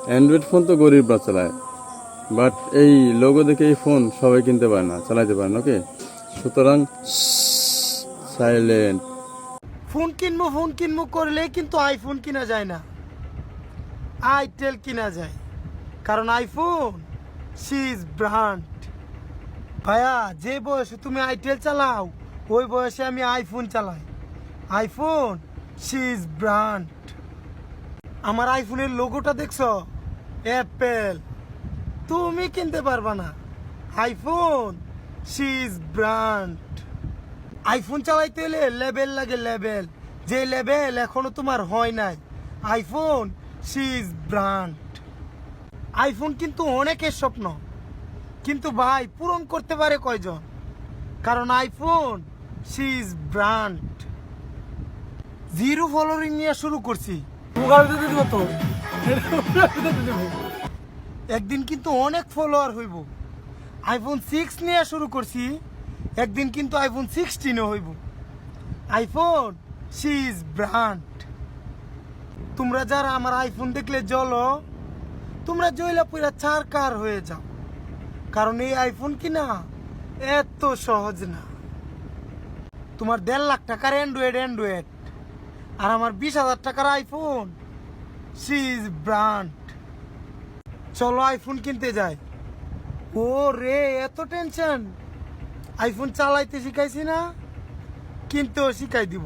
Android phone তো গরিবরা চালায়, বাট এই লোগো দেখে এই ফোন সবাই কিনতে পারে না, চালাইতে পারে না। ওকে, সুতরাং সাইলেন্ট। ফোন কিনবো করলে কিন্তু আইফোন কিনা যায় না, আইটেল কিনা যায়। কারণ আইফোন সিজ ব্র্যান্ড। ভাইয়া, যে বয়সে তুমি আইটেল চালাও ওই বয়সে আমি আইফোন চালাই। আইফোন সিজ ব্র্যান্ড। আমার আইফোনের লোগোটা দেখছো? অ্যাপেল। তুমি কিনতে পারবা না। আইফোন সিজ ব্র্যান্ড। আইফোন চালাইতে হলে লেভেল লাগে, লেভেল। যে লেভেল এখনো তোমার হয় নাই। আইফোন সিজ ব্র্যান্ড। আইফোন কিন্তু অনেকের স্বপ্ন, কিন্তু ভাই পূরণ করতে পারে কয়জন? কারণ আইফোন সিজ ব্র্যান্ড। জিরো ফলোয়িং নিয়ে শুরু করছি, একদিন কিন্তু অনেক ফলোয়ার হইব। আইফোন 6 নিয়ে শুরু করছি, একদিন কিন্তু আইফোন 16 হইব। আইফোন সিজ ব্র্যান্ড। তোমরা যারা আমার আইফোন দেখলে জ্বলো, তোমরা জয়লা পুরা চারকার হয়ে যাও। কারণ এই আইফোন কিনা এত সহজ না। তোমার 1.5 লাখ টাকার অ্যান্ড্রয়েড আর আমার 20,000 টাকার আইফোন সিজ ব্র্যান্ড। চলো আইফোন কিনতে যাই। ও রে, এত টেনশন! আইফোন চালাইতে শিখাইছি না, কিনতেও শিখাই দিব।